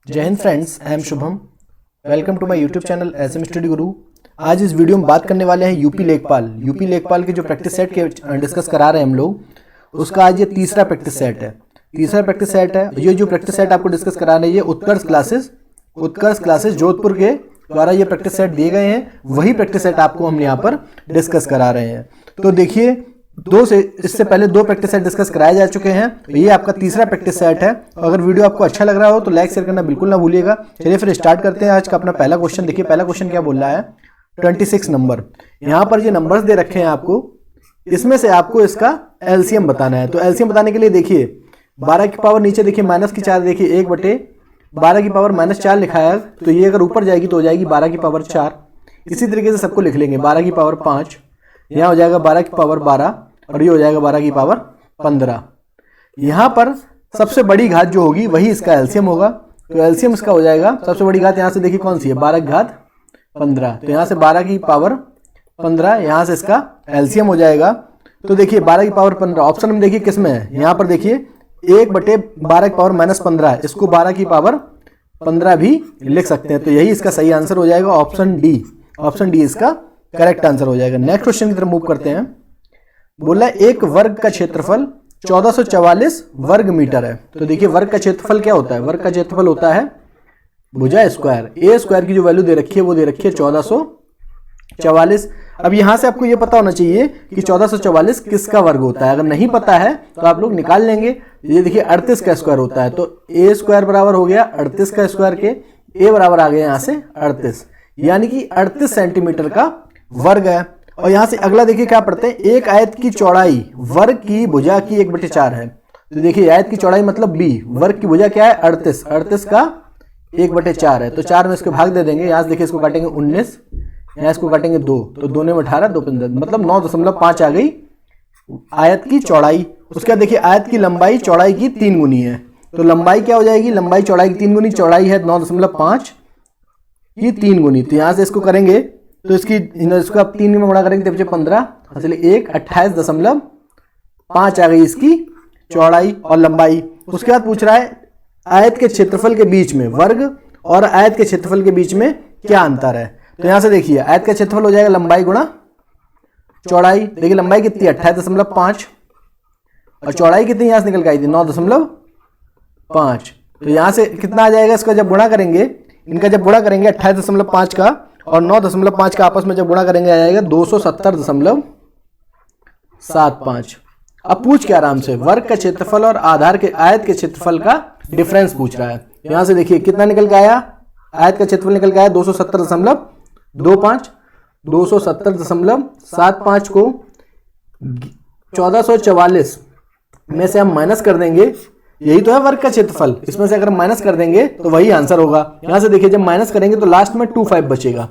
जय Hind friends, I am Shubham. Welcome to my YouTube channel SM study Guru. आज इस video में बात करने वाले हैं यूपी लेखपाल के जो प्रैक्टिस सेट के डिस्कस करा रहे हैं हम लोग, उसका आज ये तीसरा प्रैक्टिस सेट है। ये जो प्रैक्टिस सेट आपको डिस्कस करा रहे हैं ये उत्कर्ष क्लासेस जोधपुर के द्वारा ये प्रैक्टिस सेट दिए गए हैं। वही प्रैक्टिस सेट आपको हम यहाँ पर डिस्कस करा रहे हैं। तो देखिए, इससे पहले दो प्रैक्टिस सेट डिस्कस कराए जा चुके हैं, तो ये आपका तीसरा प्रैक्टिस सेट है। अगर वीडियो आपको अच्छा लग रहा हो तो लाइक शेयर करना बिल्कुल ना भूलिएगा। चलिए फिर स्टार्ट करते हैं आज का अपना पहला क्वेश्चन। देखिए पहला क्वेश्चन क्या बोल रहा है, 26 नंबर। यहाँ पर ये नंबर्स दे रखे हैं आपको, इसमें से आपको इसका एलसीएम बताना है। तो एलसीएम बताने के लिए देखिए 12 की पावर नीचे देखिए माइनस की 4, देखिए 1/12 की पावर -4 लिखा है, तो ये अगर ऊपर जाएगी तो हो जाएगी 12 की पावर 4। इसी तरीके से सबको लिख लेंगे 12 की पावर 5, यहाँ हो जाएगा 12 की पावर 12 और ये हो जाएगा 12 की पावर 15। यहाँ पर सबसे बड़ी घात जो होगी वही इसका एलसीएम होगा। तो एलसीएम इसका हो जाएगा, सबसे बड़ी घात यहाँ से देखिए कौन सी है, 12 की घात 15। तो यहाँ से 12 की पावर 15, यहाँ से इसका एलसीएम हो जाएगा। तो देखिए 12 की पावर 15 ऑप्शन में देखिए किस में है, यहाँ पर देखिए 1/12 की पावर -15, इसको 12 की पावर 15 भी लिख सकते हैं। तो यही इसका सही आंसर हो जाएगा, ऑप्शन डी इसका करेक्ट आंसर हो जाएगा। नेक्स्ट क्वेश्चन की तरफ मूव करते हैं। बोला एक वर्ग का क्षेत्रफल 1444 वर्ग मीटर है। तो देखिए वर्ग का क्षेत्रफल क्या होता है, वर्ग का क्षेत्रफल होता है भुजा स्क्वायर। ए स्क्वायर की जो वैल्यू दे रखी है वो दे रखी है 1444। अब यहाँ से आपको ये पता होना चाहिए कि 1444 किसका वर्ग होता है। अगर नहीं पता है तो आप लोग निकाल लेंगे। ये देखिए 38 का स्क्वायर होता है, तो ए स्क्वायर बराबर हो गया 38 का स्क्वायर के, ए बराबर आ गया यहाँ से 38, यानी कि 38 सेंटीमीटर का वर्ग है। और यहाँ से अगला देखिए क्या पढ़ते हैं, एक आयत की चौड़ाई वर्ग की भुजा की 1/4 है। तो देखिए आयत की चौड़ाई मतलब बी, वर्ग की भुजा क्या है 38 का 1/4 है। तो 4 में इसके भाग दे देंगे। यहाँ से देखिए इसको काटेंगे 19, यहाँ इसको काटेंगे 2, तो 2 में 18, 2 15, मतलब 9.5 आ गई आयत की चौड़ाई। उसके बाद देखिए आयत की लंबाई चौड़ाई की 3 गुनी है। तो लंबाई क्या हो जाएगी, लंबाई चौड़ाई की 3 गुनी, चौड़ाई है 9.5 की 3 गुनी। तो यहाँ से इसको करेंगे तो इसको आप 3 में गुणा करेंगे तो बचे 15, चलिए 28.5 आ गई इसकी चौड़ाई और लंबाई। उसके बाद पूछ रहा है आयत के क्षेत्रफल के बीच में, वर्ग और आयत के क्षेत्रफल के बीच में क्या अंतर है। तो यहाँ से देखिए आयत का क्षेत्रफल हो जाएगा लंबाई गुणा चौड़ाई। देखिए लंबाई कितनी 28.5 और चौड़ाई कितनी यहाँ से निकल के आई थी 9.5। तो यहाँ से कितना आ जाएगा, इसका जब गुणा करेंगे, इनका जब गुणा करेंगे 28.5 का और 9.5 का आपस में जब गुणा करेंगे आ जाएगा 270.75। अब पूछ के आराम से वर्ग का क्षेत्रफल और आधार के आयत के क्षेत्रफल का डिफरेंस पूछ रहा है। यहाँ से देखिए कितना निकल के आया, आयत का क्षेत्रफल निकल के आया 270.25, 270.75 को 1444 में से हम माइनस कर देंगे, यही तो है वर्ग का क्षेत्रफल। इसमें से अगर माइनस कर देंगे तो वही आंसर होगा। यहां से देखिए जब माइनस करेंगे तो लास्ट में 25 बचेगा,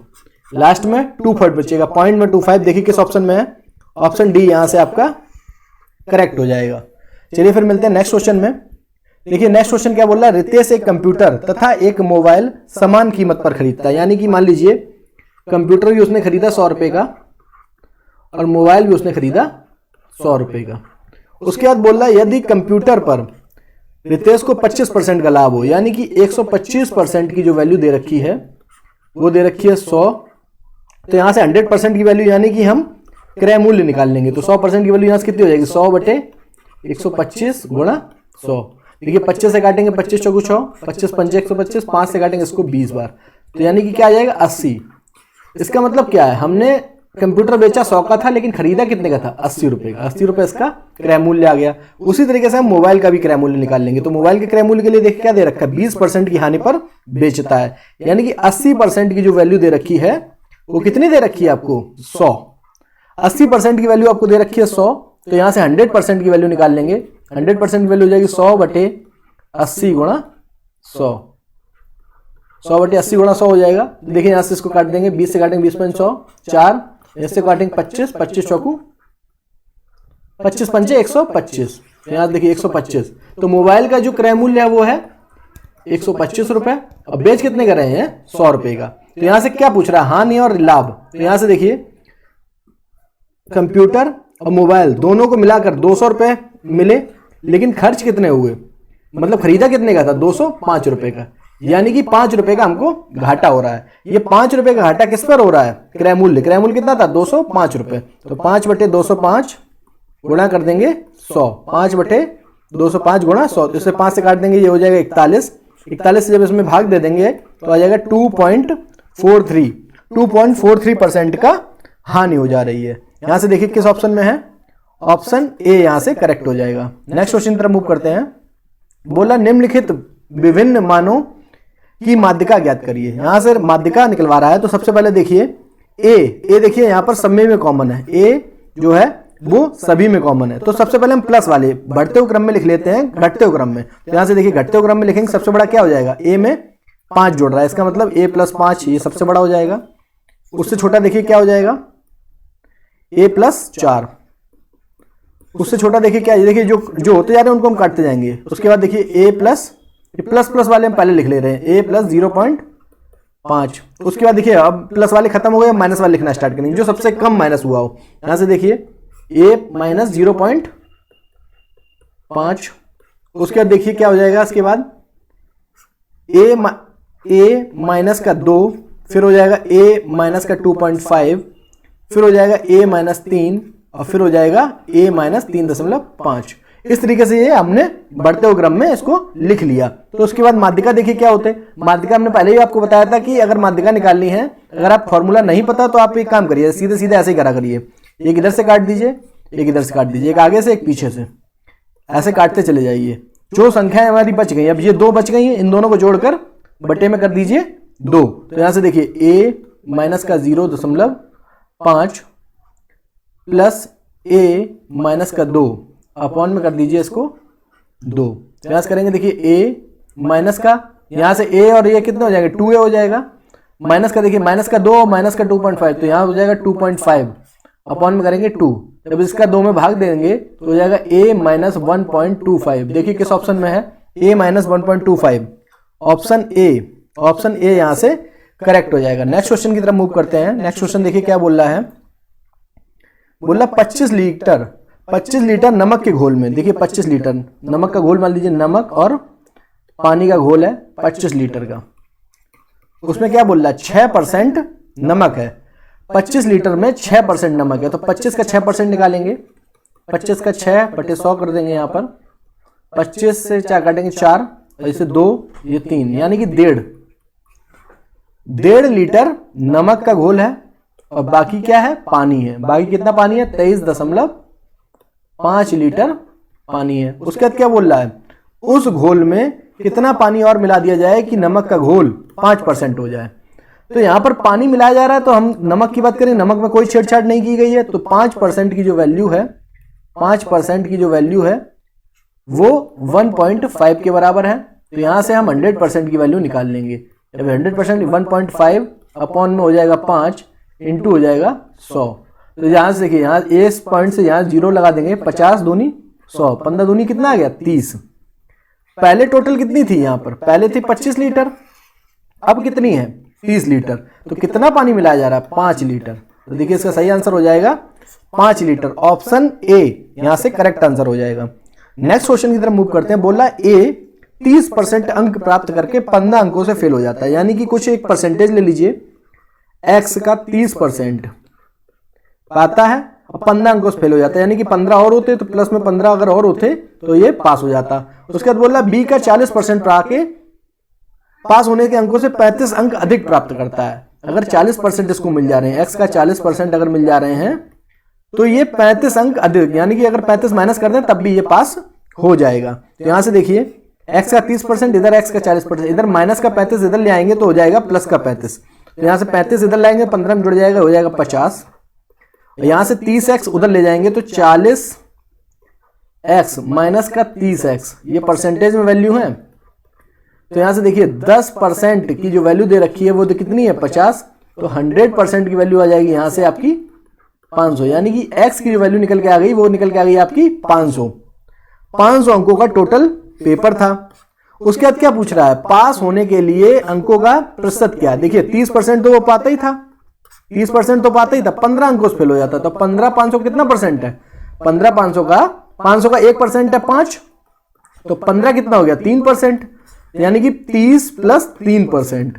पॉइंट में 25। देखिए किस ऑप्शन में है, ऑप्शन डी यहां से आपका करेक्ट हो जाएगा। चलिए फिर मिलते हैं नेक्स्ट क्वेश्चन में। देखिए नेक्स्ट क्वेश्चन क्या बोल रहा है, रितेश एक कंप्यूटर तथा एक मोबाइल समान कीमत पर खरीदता है। यानी कि मान लीजिए कंप्यूटर भी उसने खरीदा 100 रुपए का और मोबाइल भी उसने खरीदा 100 रुपए का। उसके बाद बोल रहा है यदि कंप्यूटर पर रितेश को 25% का लाभ हो, यानी कि 125% की जो वैल्यू दे रखी है वो दे रखी है 100। तो यहाँ से 100% की वैल्यू यानी कि हम क्रय मूल्य निकाल लेंगे। तो 100% की वैल्यू यहाँ से कितनी हो जाएगी, 100/125 गुणा 100। देखिए 25 से काटेंगे 25 चौको 6, 25 पंचे 125, 5 से काटेंगे इसको 20 बार, तो यानी कि क्या आ जाएगा 80। इसका मतलब क्या है, हमने कंप्यूटर बेचा 100 का था लेकिन खरीदा कितने का था 80 रुपए का, 80 रुपए इसका क्रय मूल्य आ गया। उसी तरीके से हम मोबाइल का भी क्रय मूल्य निकाल लेंगे। तो मोबाइल के क्रय मूल्य के लिए देखिए क्या दे रखा है, 20% की हानि पर बेचता है, यानी कि 80% की जो वैल्यू दे रखी है वो कितनी दे रखी है आपको 100। 80% की वैल्यू आपको दे रखी है 100, तो यहां से 100% की वैल्यू निकाल लेंगे। 100% की वैल्यू हो जाएगी 100/80 गुणा 100, 100/80 गुणा 100 हो जाएगा। देखिए यहां से इसको काट देंगे, 20 से काटेंगे 20 पंच 100, 4 इससे काटेंगे 25, 25 चौको 25 पंचे 125, यहाँ देखिए 125। तो मोबाइल का जो क्रय मूल्य है वो है 125 रुपए, अब बेच कितने का रहे हैं 100 रुपए का। तो यहां से क्या पूछ रहा है, हानि और लाभ। तो यहां से देखिए कंप्यूटर और मोबाइल दोनों को मिलाकर 200 रुपए मिले, लेकिन खर्च कितने हुए, मतलब खरीदा कितने का था 205 रुपए का, यानी कि 5 रुपए का हमको घाटा हो रहा है। ये 5 रुपए का घाटा किस पर हो रहा है? क्रय मूल्य। क्रय मूल्य कितना था? 205 रुपए। तो 5/205 गुणा कर देंगे 100। 5/205 गुणा 100, तो इसे 5 से काट देंगे, ये हो जाएगा 41। 41 से जब इसमें भाग दे देंगे तो आ जाएगा 2.43% का हानि हो जा रही है। यहां से देखिए किस ऑप्शन में है? ऑप्शन ए यहां से करेक्ट हो जाएगा। नेक्स्ट क्वेश्चन तरफ मूव करते हैं। बोला निम्नलिखित विभिन्न मानों की माध्यिका ज्ञात करिए। यहां से माध्यिका निकलवा रहा है, तो सबसे पहले देखिए ए देखिए यहां पर सब में कॉमन है। ए जो है वो सभी में कॉमन है। तो सबसे पहले हम प्लस वाले बढ़ते हुए क्रम में लिख लेते हैं, घटते हुए क्रम में। तो यहां से देखिए घटते हुए क्रम में लिखेंगे, सबसे बड़ा क्या हो जाएगा? ए में 5 जोड़ रहा है, इसका मतलब a + 5 ये सबसे बड़ा हो जाएगा। उससे छोटा देखिए क्या हो जाएगा? a + 4। उससे छोटा देखिए क्या है? देखिए जो होते जा रहे हैं उनको हम काटते जाएंगे। उसके बाद देखिए प्लस वाले हम पहले लिख ले रहे हैं, a + 0.5। उसके बाद देखिए अब प्लस वाले खत्म हो गए, माइनस वाले लिखना स्टार्ट करेंगे, जो सबसे कम माइनस हुआ हो। यहां से देखिए a - 0.5। उसके बाद देखिए क्या हो जाएगा? इसके बाद a - 2, फिर हो जाएगा a - 2.5, फिर हो जाएगा a - 3 और फिर हो जाएगा a - 3.5। इस तरीके से ये हमने बढ़ते हुए क्रम में इसको लिख लिया। तो उसके बाद माध्यिका देखिए क्या होते हैं। माध्यिका हमने पहले ही आपको बताया था कि अगर माध्यिका निकालनी है, अगर आप फॉर्मूला नहीं पता तो आप एक काम करिए, सीधे सीधे ऐसे ही करा करिए। एक इधर से काट दीजिए, एक इधर से काट दीजिए, एक आगे से एक पीछे से, ऐसे काटते चले जाइए। जो संख्याएं हमारी बच गई, अब ये 2 बच गई हैं, इन दोनों को जोड़कर बटे में कर दीजिए 2। तो यहां से देखिए a - 0.5 प्लस a - 2 अपॉन में कर दीजिए इसको 2। तो यहां से करेंगे देखिए a माइनस का, यहां से a और ये कितना हो जाएगा? 2a हो जाएगा। माइनस का देखिए -2 और -2.5, तो यहां हो जाएगा 2.5 अपॉन में करेंगे 2। जब इसका 2 में भाग देंगे तो हो जाएगा a - 1.25। देखिए किस ऑप्शन में है? a - 1.25, ऑप्शन ए यहां से करेक्ट हो जाएगा। नेक्स्ट क्वेश्चन की तरफ मूव करते हैं। नेक्स्ट क्वेश्चन देखिए क्या बोल रहा है। बोला 25 लीटर नमक के घोल में। देखिए 25 लीटर नमक का घोल, मान लीजिए नमक और पानी का घोल है 25 लीटर का। उसमें क्या बोल रहा है? 6% नमक है। 25 लीटर में 6% नमक है, तो 25 का 6% निकालेंगे। 25 का 6/100 कर देंगे। यहाँ पर 25 से 4 काटेंगे 4, ऐसे 2, ये 3, यानी कि 1.5 लीटर नमक का घोल है और बाकी क्या है? पानी है। बाकी कितना पानी है? 23.5 लीटर पानी है। उसके बाद क्या बोल रहा है? उस घोल में कितना पानी और मिला दिया जाए कि नमक का घोल 5% हो जाए। तो यहां पर पानी मिलाया जा रहा है, तो हम नमक की बात करें, नमक में कोई छेड़छाड़ नहीं की गई है, तो 5% की जो वैल्यू है, 5% की जो वैल्यू है वो 1.5 के बराबर है। तो यहां से हम 100% की वैल्यू निकाल लेंगे। जब 100% 1.5 अपॉन में हो जाएगा 5 इंटू हो जाएगा 100। तो यहां से देखिए, यहाँ इस पॉइंट से यहाँ 0 लगा देंगे। 50 दूनी 100, 15 दूनी कितना आ गया? 30। पहले टोटल कितनी थी? यहाँ पर पहले थी 25 लीटर, अब कितनी है? 30 लीटर। तो कितना पानी मिलाया जा रहा है? 5 लीटर। तो देखिए इसका सही आंसर हो जाएगा 5 लीटर। ऑप्शन ए यहां से करेक्ट आंसर हो जाएगा। नेक्स्ट क्वेश्चन की तरफ मूव करते हैं। बोला ए 30% अंक प्राप्त करके 15 अंकों से फेल हो जाता है। यानी कि कुछ एक परसेंटेज ले लीजिए, x का 30% पाता है और 15 अंकों से फेल हो जाता है। यानी कि 15 और होते तो प्लस में 15 अगर और होते तो ये पास हो जाता। उसके बाद बोला बी का 40% पाके पास होने के अंकों से 35 अंक अधिक प्राप्त करता है। अगर 40% इसको मिल जा रहे हैं, x का 40% अगर मिल जा रहे हैं तो ये 35 अंक अधिक, यानी कि अगर 35 माइनस कर दें तब भी ये पास हो जाएगा। तो यहां से देखिए x का 30%, इधर x का 40%, इधर माइनस का 35 इधर ले आएंगे तो हो जाएगा प्लस का 35। तो यहां से 35 इधर लाएंगे, 15 में जुड़ जाएगा, हो जाएगा 50। यहां से 30x उधर ले जाएंगे तो 40x माइनस का 30x, ये परसेंटेज में वैल्यू है। तो यहां से देखिए 10% की जो वैल्यू दे रखी है वो तो कितनी है? 50। तो 100% की वैल्यू आ जाएगी यहां से आपकी 500, यानी कि x की जो वैल्यू निकल के आ गई वो निकल के आ गई आपकी 500 अंकों का टोटल पेपर था। उसके बाद क्या पूछ रहा है? पास होने के लिए अंकों का प्रतिशत क्या है? देखिए 30% तो वो पाता ही था, 30% तो पाता ही था, 15 अंकों से फेल हो जाता। तो 15 500 कितना परसेंट है? 15 500 का 1% है 5, तो 15 कितना हो गया? 3%। यानी कि 30 प्लस 3%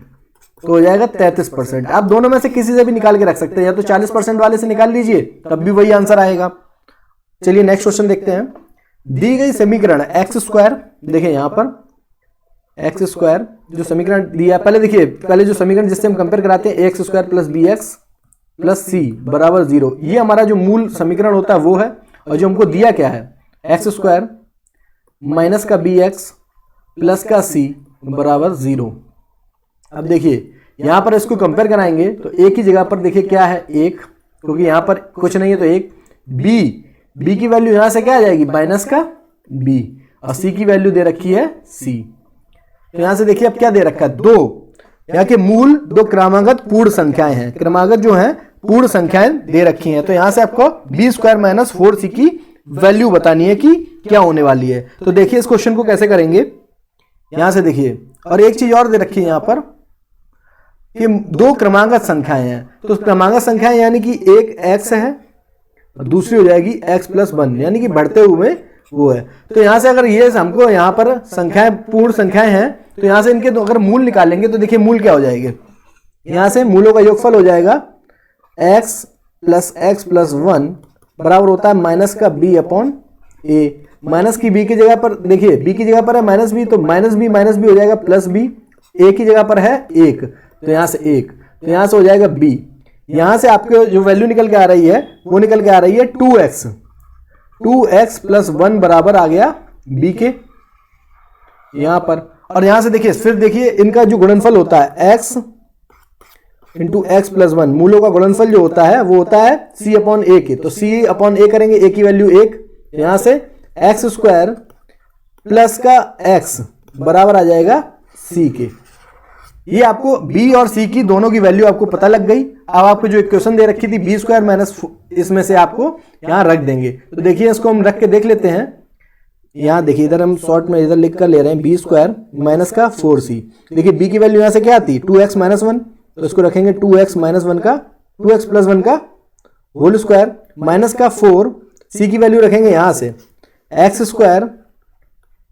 तो हो जाएगा 33%। आप दोनों में से किसी से भी निकाल के रख सकते हैं, या तो 40% वाले से निकाल लीजिए तब भी वही आंसर आएगा। चलिए नेक्स्ट क्वेश्चन देखते हैं। दी गई समीकरण एक्स स्क्वायर, देखिए यहां पर एक्स स्क्वायर जो समीकरण दिया, पहले देखिए, पहले जो समीकरण जिससे हम कंपेयर कराते हैं x square plus b x plus c बराबर 0, ये हमारा जो मूल समीकरण होता है वो है। और जो हमको दिया क्या है, एक्स स्क्वायर माइनस का बी एक्स प्लस का सी बराबर 0। अब देखिए यहां पर इसको कंपेयर कराएंगे तो एक ही जगह पर देखिए क्या है, 1, क्योंकि यहां पर कुछ नहीं है तो 1, बी की वैल्यू यहां से क्या आ जाएगी, माइनस का बी, और सी की वैल्यू दे रखी है सी। तो यहां से देखिए अब क्या दे रखा है, 2, यहाँ के मूल 2 क्रमागत पूर्ण संख्याएं हैं, क्रमागत जो है पूर्ण संख्याएं दे रखी हैं। तो यहां से आपको बी स्क्वायर माइनस 4सी की वैल्यू बतानी है कि क्या होने वाली है। तो देखिए इस क्वेश्चन को कैसे करेंगे, यहां से देखिए, और एक चीज और दे रखी है यहां पर कि 2 क्रमागत संख्याएं हैं। तो क्रमागत संख्याएं यानी कि एक x है और दूसरी हो जाएगी x प्लस 1, यानी कि बढ़ते हुए वो है। तो यहां से अगर ये हमको यहां पर संख्याएं पूर्ण संख्याएं हैं तो यहां से इनके अगर मूल निकालेंगे तो देखिए मूल क्या हो जाएंगे, यहां से मूलों का योगफल हो जाएगा x प्लस 1 बराबर होता है माइनस का b अपॉन a। माइनस की b की जगह पर देखिए, b की जगह पर है माइनस b, तो माइनस b हो जाएगा प्लस b, a की जगह पर है 1, तो यहां से 1, तो यहां से हो जाएगा b। यहां से आपके जो वैल्यू निकल के आ रही है वो निकल के आ रही है 2x प्लस 1 बराबर आ गया b के यहां पर। और यहां से देखिए फिर देखिए इनका जो गुणनफल होता है x इंटू एक्स प्लस 1, मूलों का गुणनफल जो होता है वो होता है c अपॉन a के। तो c अपॉन a करेंगे, a की वैल्यू 1, यहां से एक्स स्क्वायर प्लस का x बराबर आ जाएगा c के। ये आपको b और c की दोनों की वैल्यू आपको पता लग गई। अब आपको जो इक्वेशन दे रखी थी बी स्क्वायर माइनस, इसमें से आपको यहां रख देंगे। तो देखिए इसको हम रख के देख लेते हैं। यहां देखिए इधर हम शॉर्ट में इधर लिख कर ले रहे हैं बी स्क्वायर माइनस का 4c। देखिए b की वैल्यू यहां से क्या आती है, 2x माइनस 1, तो इसको रखेंगे 2x माइनस 1 का 2x प्लस 1 का होल स्क्वायर माइनस का 4, c की वैल्यू रखेंगे यहां से एक्स स्क्वायर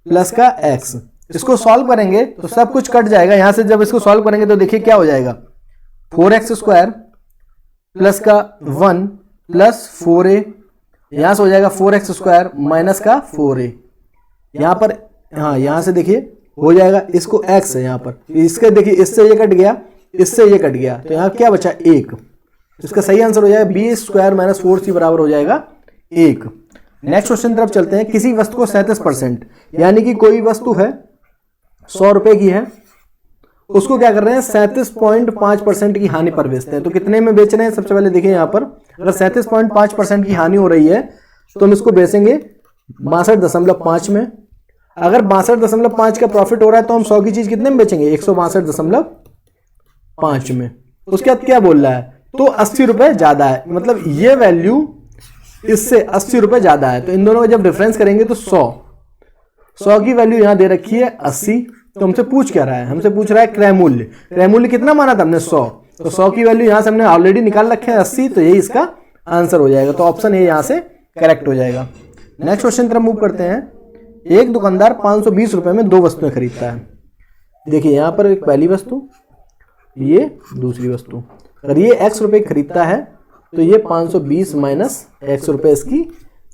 प्लस का x। इसको सॉल्व करेंगे तो सब कुछ कट जाएगा। यहां से जब इसको सॉल्व करेंगे तो देखिए क्या हो जाएगा, 4x स्क्वायर प्लस का 1 प्लस 4a, यहां से हो जाएगा 4x स्क्वायर माइनस का 4a। यहां पर हाँ, यहां से देखिए हो जाएगा, इसको x है यहां पर, इसके देखिए इससे ये कट गया, इससे ये कट गया, तो यहां क्या बचा 1। इसका सही आंसर हो जाएगा बी स्क्वायर माइनस 4c बराबर हो जाएगा 1। नेक्स्ट क्वेश्चन तरफ चलते हैं। किसी वस्तु को 37%, यानी कि कोई वस्तु है 100 रुपए की है, उसको क्या कर रहे हैं 37.5% की हानि पर बेचते हैं। तो कितने में बेच रहे हैं, सबसे पहले देखिए यहां पर अगर 37.5% की हानि हो रही है तो हम इसको बेचेंगे 62.5 में। अगर 62.5 का प्रॉफिट हो रहा है तो हम 100 की चीज कितने में बेचेंगे, 162.5 में। उसके बाद क्या बोल रहा है, तो 80 रुपए ज्यादा है, मतलब ये वैल्यू इससे 80 रुपए ज्यादा है। तो इन दोनों में जब डिफरेंस करेंगे तो 100 की वैल्यू यहां दे रखी है 80। तो हमसे पूछ क्या रहा है, हमसे पूछ रहा है क्रय मूल्य। क्रय मूल्य कितना माना था हमने 100, तो 100 की वैल्यू यहां से हमने ऑलरेडी निकाल रखे हैं 80, तो यही इसका आंसर हो जाएगा। तो ऑप्शन ए यहां से करेक्ट हो जाएगा। नेक्स्ट क्वेश्चन तरफ मूव करते हैं। एक दुकानदार 520 रुपए में 2 वस्तुएं खरीदता है। देखिए यहां पर एक पहली वस्तु, ये दूसरी वस्तु। अगर ये x रुपए खरीदता है तो ये 520 माइनस x रुपए इसकी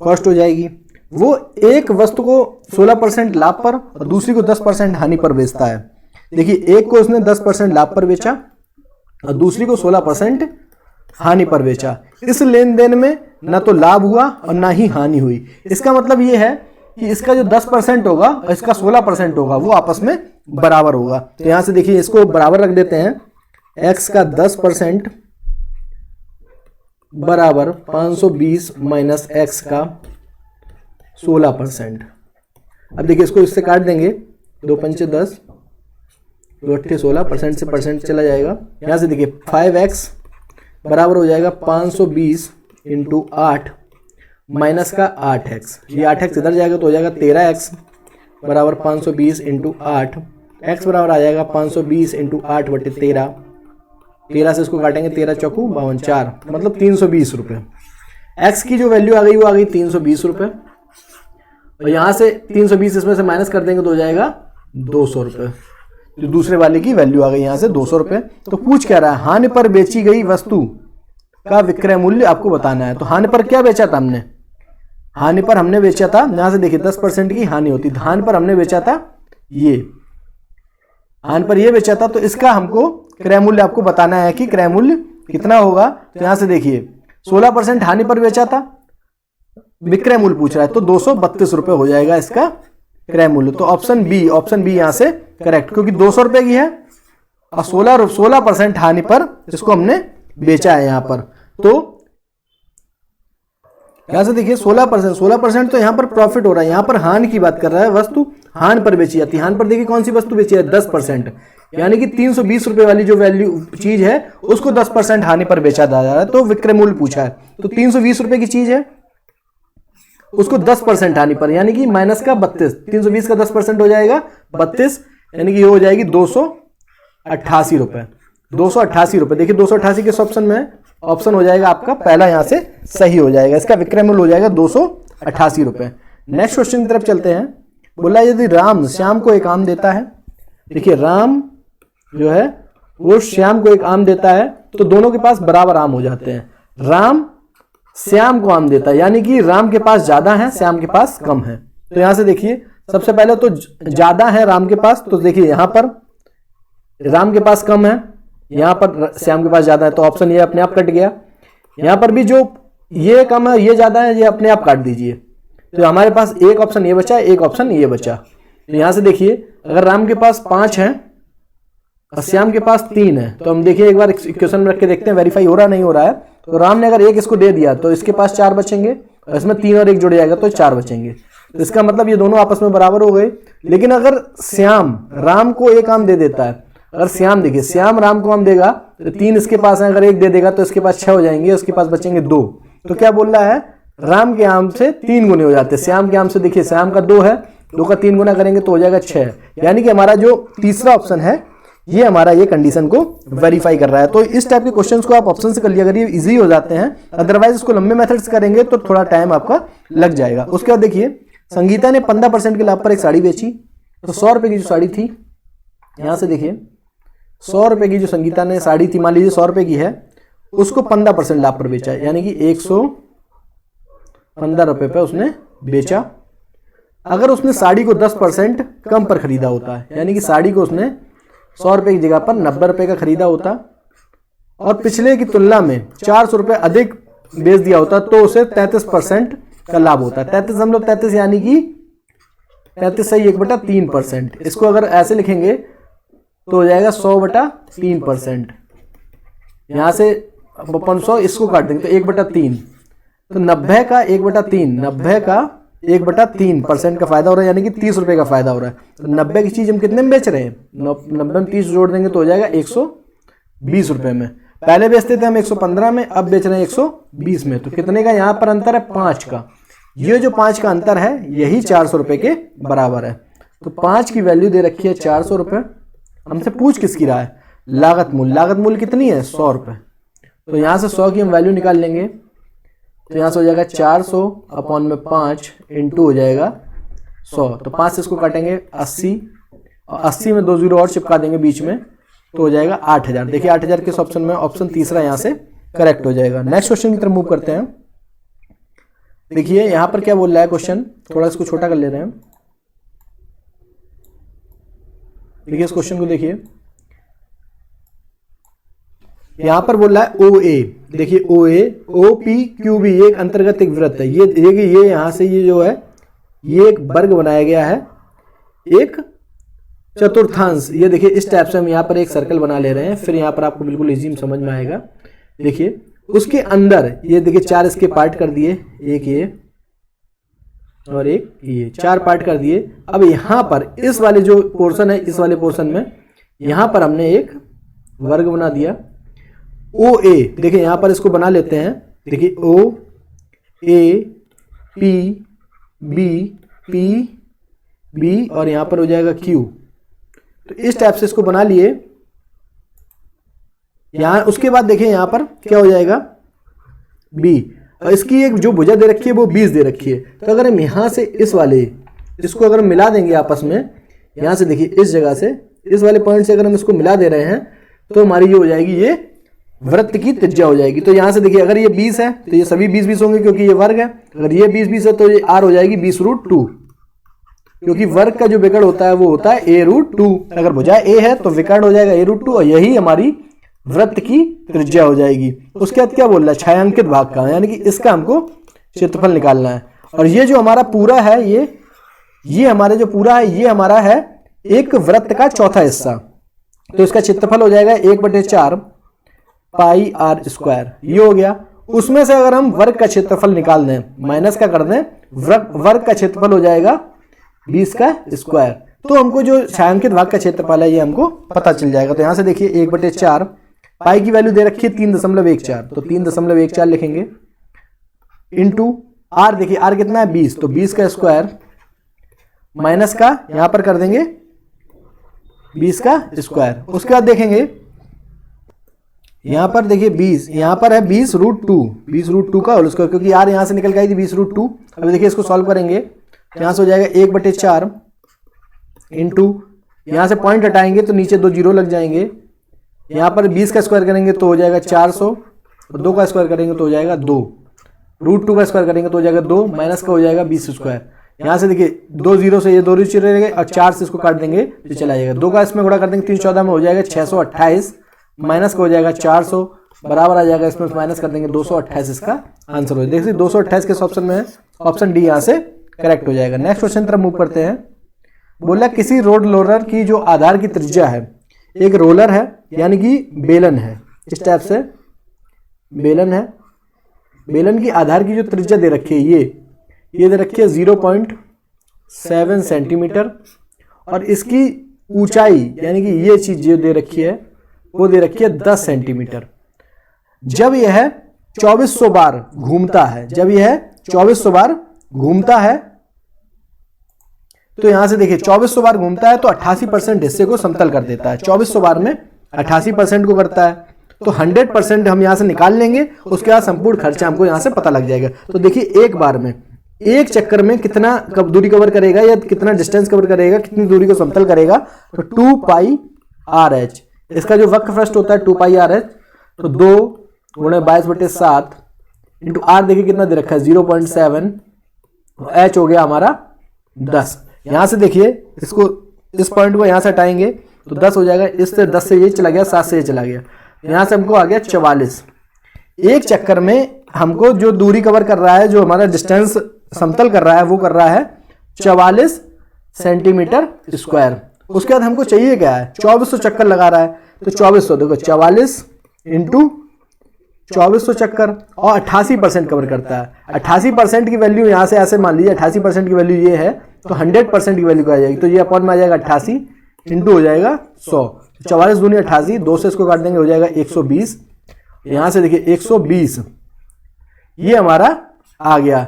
कॉस्ट हो जाएगी। वो एक वस्तु को 16% लाभ पर और दूसरी को 10% हानि पर बेचता है। देखिए एक को उसने 10% लाभ पर बेचा और दूसरी को 16% हानि पर बेचा। इस लेन देन में ना तो लाभ हुआ और ना ही हानि हुई। इसका मतलब ये है कि इसका जो 10% होगा और इसका 16% होगा वो आपस में बराबर होगा। तो यहां से देखिए इसको बराबर रख देते हैं, x का 10% बराबर 520 माइनस x का 16%। अब देखिए इसको इससे काट देंगे, 2 पंचे 10, 2 अट्ठे 16%, से परसेंट चला जाएगा। यहां से देखिए 5x बराबर हो जाएगा 520 इंटू 8 माइनस का 8x। ये 8x इधर जाएगा तो हो जाएगा 13x बराबर 520 इंटू 8। x बराबर आ जाएगा 520 इंटू 8 बटे 13। 13 से इसको काटेंगे, 13 चौकू 52, 4 मतलब 320 रुपये। x की जो वैल्यू आ गई वो आ गई 320 रुपये। और यहाँ से 320 इसमें से माइनस कर देंगे तो हो जाएगा 200 रुपये। तो दूसरे वाले की वैल्यू आ गई यहाँ से 200 रुपये। तो पूछ क्या रहा है, हानि पर बेची गई वस्तु का विक्रय मूल्य आपको बताना है। तो हानि पर क्या बेचा था हमने, हानि पर हमने बेचा था, यहाँ से देखिए 10% की हानि होती, हानि पर हमने बेचा था ये, हानि पर ये बेचा था। तो इसका हमको क्रय मूल्य आपको बताना है कि क्रय मूल्य कितना होगा। तो यहाँ से देखिए 16% हानि पर बेचा था, विक्रय मूल्य पूछ रहा है, तो 232 रुपये हो जाएगा इसका क्रय मूल्य। तो ऑप्शन बी यहाँ से करेक्ट, क्योंकि 200 रुपये की है और 16% हानि पर इसको हमने बेचा है यहाँ पर। तो यहां से देखिए 16% तो यहाँ पर प्रॉफिट हो रहा है, यहाँ पर हानि की बात कर रहा है, वस्तु हानि पर बेची जाती है। हानि पर देखिए कौन सी वस्तु बेची है, 10%, यानी कि 320 रुपए वाली जो वैल्यू चीज है उसको 10% हानि पर बेचा जा रहा है। तो विक्रय मूल्य पूछा है, तो 320 रुपए की चीज है उसको 10% हानि पर, यानी कि माइनस का 32, 320 का 10% हो जाएगा 32, यानी कि ये हो जाएगी 288 रुपए। 288 रुपए, देखिए 288 किस ऑप्शन में है, ऑप्शन हो जाएगा आपका पहला यहाँ से सही हो जाएगा, इसका विक्रय मूल्य हो जाएगा 288 रुपए। नेक्स्ट क्वेश्चन की तरफ चलते हैं। बोला यदि राम श्याम को एक आम देता है, देखिए राम जो है वो श्याम को एक आम देता है, तो दोनों के पास बराबर आम हो जाते हैं। राम श्याम को आम देता है, यानी कि राम के पास ज्यादा है, श्याम के पास कम है। तो यहां से देखिए सबसे पहले तो ज्यादा है राम के पास, तो देखिए यहां पर राम के पास कम है, यहां पर श्याम के पास ज्यादा है, तो ऑप्शन ये अपने आप कट गया। यहां पर भी जो ये कम है ये ज्यादा है, ये अपने आप काट दीजिए। तो हमारे पास एक ऑप्शन ये बचा, एक ऑप्शन ये बचा। तो यहां से देखिए अगर राम के पास 5 है और श्याम के पास 3 है, तो हम देखिए एक बार इक्वेशन में रख के देखते हैं वेरीफाई हो रहा नहीं हो रहा है। तो राम ने अगर 1 इसको दे दिया तो इसके पास 4 बचेंगे, और इसमें 3 और 1 जुड़ जाएगा तो 4 बचेंगे। तो इसका मतलब ये दोनों आपस में बराबर हो गए। लेकिन अगर श्याम राम को एक आम दे देता है, अगर श्याम देखिए श्याम राम को आम देगा तो 3 इसके पास है, अगर 1 दे देगा तो इसके पास 6 हो जाएंगे, उसके पास बचेंगे 2। तो क्या बोल रहा है, राम के आम से 3 गुने हो जाते हैं, श्याम के आम से देखिए श्याम का 2 है, 2 का 3 गुना करेंगे तो हो जाएगा 6। यानी कि हमारा जो तीसरा ऑप्शन है ये हमारा ये कंडीशन को वेरीफाई कर रहा है। तो इस टाइप के क्वेश्चंस को आप ऑप्शन से कर लिया करिए, इजी हो जाते हैं। अदरवाइज इसको लंबे मेथड्स करेंगे तो थोड़ा टाइम आपका लग जाएगा। उसके बाद देखिए संगीता ने 15% के लाभ पर एक साड़ी बेची, तो 100 रुपए की जो साड़ी थी, यहां से देखिए 100 रुपए की जो संगीता ने साड़ी थी, मान लीजिए 100 रुपए की है, उसको 15% लाभ पर बेचा है, यानी कि 115 रुपए पे उसने बेचा। अगर उसने साड़ी को 10% कम पर खरीदा होता है, यानी कि साड़ी को उसने 100 रुपए की जगह पर 90 रुपए का खरीदा होता और पिछले की तुलना में 400 रुपए अधिक बेच दिया होता, तो उसे 33% का लाभ होता है। 33 यानी कि 33 सही 1/3%। इसको अगर ऐसे लिखेंगे तो हो जाएगा 100/3%। यहाँ से 500 इसको काट देंगे तो 1/3, तो 90 का 1/3, 90 का 1/3% का फायदा हो रहा है, यानी कि 30 रुपए का फायदा हो रहा है। तो 90 की चीज हम कितने में बेच रहे हैं, 90 में 30 जोड़ देंगे तो हो जाएगा 120 रुपए में। पहले बेचते थे हम 115 में, अब बेच रहे हैं 120 में। तो कितने का यहाँ पर अंतर है, 5 का। ये जो 5 का अंतर है यही 400 रुपए के बराबर है। तो 5 की वैल्यू दे रखी है 400 रुपए। हमसे पूछ किसकी रहा है, लागत मूल्य। लागत मूल्य कितनी है, 100 रुपए। तो यहाँ से 100 की हम वैल्यू निकाल लेंगे, तो यहाँ से हो जाएगा 400/5 इंटू हो जाएगा 100। तो 5 से इसको काटेंगे 80, और 80 में 2 जीरो और चिपका देंगे बीच में, तो हो जाएगा 8000। देखिए 8000 किस ऑप्शन में, ऑप्शन तीसरा यहाँ से करेक्ट हो जाएगा। नेक्स्ट क्वेश्चन की तरफ मूव करते हैं। देखिए यहाँ पर क्या बोल रहा है क्वेश्चन, थोड़ा इसको छोटा कर ले रहे हैं। देखिए इस क्वेश्चन को देखिए, यहां पर बोल रहा है OA। देखिए OA OPQB एक अंतर्गत एक वृत्त है। ये यहां से ये जो है ये एक वर्ग बनाया गया है, एक चतुर्थांश। ये देखिए इस टाइप से हम यहाँ पर एक सर्कल बना ले रहे हैं, फिर यहाँ पर आपको बिल्कुल इजी समझ में आएगा। देखिए उसके अंदर ये देखिए 4 इसके पार्ट कर दिए, एक ये और एक ये, 4 पार्ट कर दिए। अब यहाँ पर इस वाले जो पोर्शन है, इस वाले पोर्शन में यहाँ पर हमने एक वर्ग बना दिया OA। देखिए यहाँ पर इसको बना लेते हैं। देखिए OAPB और यहाँ पर हो जाएगा Q। तो इस टाइप से इसको बना लिए। यहाँ उसके बाद देखिए यहाँ पर क्या हो जाएगा B, और इसकी एक जो भुजा दे रखी है वो 20 दे रखी है। तो अगर हम यहाँ से इस वाले इसको अगर मिला देंगे आपस में, यहाँ से देखिए इस जगह से, इस वाले पॉइंट से अगर हम इसको मिला दे रहे हैं तो हमारी ये हो जाएगी, ये वृत्त की त्रिज्या हो जाएगी। तो यहाँ से देखिए अगर ये 20 है तो ये सभी 20-20 होंगे क्योंकि ये वर्ग है। अगर ये 20-20 है तो ये r हो जाएगी 20√2, क्योंकि वर्ग का जो विकर्ण होता है वो होता है a√2। अगर भुजा a है तो विकर्ण हो जाएगा a√2 और यही हमारी वृत्त की त्रिज्या हो जाएगी। उसके बाद क्या बोल रहा है, छायांकित भाग का, यानी कि इसका हमको क्षेत्रफल निकालना है। और ये जो हमारा पूरा है, ये हमारे जो पूरा है ये हमारा है एक वृत्त का चौथा हिस्सा। तो इसका क्षेत्रफल हो जाएगा 1/4 पाई r स्क्वायर, ये हो गया। उसमें से अगर हम वर्ग का क्षेत्रफल निकाल दें, माइनस का कर दें, वर्ग का क्षेत्रफल हो जाएगा 20 का स्क्वायर। तो हमको जो छायांकित भाग का क्षेत्रफल है ये हमको पता चल जाएगा। तो यहाँ से देखिए 1/4 पाई की वैल्यू दे रखी है 3.14, तो 3.14 लिखेंगे इंटू r, देखिए r कितना है 20, तो 20 का स्क्वायर माइनस का यहां पर कर देंगे 20 का स्क्वायर। उसके बाद देखेंगे यहां पर देखिए 20, यहां पर है 20√2 का होल स्क्वायर, क्योंकि r यहां से निकल के आई थी 20√2। अब देखिए इसको सॉल्व करेंगे, यहां से हो जाएगा 1/4 इंटू, यहां से पॉइंट हटाएंगे तो नीचे 2 जीरो लग जाएंगे। यहाँ पर 20 का स्क्वायर करेंगे तो हो जाएगा 400, और 2 का स्क्वायर करेंगे तो हो जाएगा 2, √2 का स्क्वायर करेंगे तो हो जाएगा 2, माइनस का हो जाएगा 20 स्क्वायर। यहाँ से देखिए 2 जीरो से ये 2 जीरो चले गए और 4 से इसको काट देंगे तो चला जाएगा। 2 का इसमें गुणा कर देंगे 314 में हो जाएगा 628, माइनस का हो जाएगा 400, बराबर आ जाएगा, इसमें माइनस कर देंगे 228, इसका आंसर हो जाएगा। देखिए 228 किस ऑप्शन में है, ऑप्शन डी यहाँ से करेक्ट हो जाएगा। नेक्स्ट क्वेश्चन तरफ मूव करते हैं। बोला किसी रोड रोलर की जो आधार की त्रिज्या है, एक रोलर है यानी कि बेलन है, इस टाइप से बेलन है, बेलन की आधार की जो त्रिज्या दे रखी है ये दे रखी है 0.7 सेंटीमीटर, और इसकी ऊंचाई यानी कि ये चीज जो दे रखी है वो दे रखी है 10 सेंटीमीटर। जब यह 2400 बार घूमता है, जब यह 2400 बार घूमता है, तो यहां से देखिए 2400 बार घूमता है तो 88% हिस्से को समतल कर देता है। 2400 बार में 88% को करता है, तो 100% हम यहां से निकाल लेंगे। उसके बाद संपूर्ण खर्चा हमको यहां से पता लग जाएगा। तो देखिए एक बार में, एक चक्कर में कितना दूरी कवर करेगा या कितना डिस्टेंस कवर करेगा, कितनी दूरी को समतल करेगा, तो 2 पाई RH। इसका जो वक्रपृष्ठ होता है 2 पाई RH, तो 2 गुणे 22/7 इंटू r देखिए कितना दे रखा है 0.7, h हो गया हमारा 10। यहां से देखिए इसको, इस पॉइंट को यहां से हटाएंगे तो 10 हो जाएगा, इससे 10 से ये चला गया, 7 से ये चला गया, यहां से हमको आ गया 44। एक चक्कर में हमको जो दूरी कवर कर रहा है, जो हमारा डिस्टेंस समतल कर रहा है, वो कर रहा है 44 सेंटीमीटर स्क्वायर। उसके बाद हमको चाहिए क्या है, 2400 चक्कर लगा रहा है, तो 2400 देखो 44 इंटू 2400 चक्कर, और 88% कवर करता है। 88% की वैल्यू यहाँ से ऐसे मान लीजिए 88% की वैल्यू ये है, तो 100% की वैल्यू आ जाएगी, तो ये अपॉन में आ जाएगा 88 इंटू हो जाएगा 100, 44 दूनी 88, 2 से इसको काट देंगे हो जाएगा 120। यहाँ से देखिए 120, ये हमारा आ गया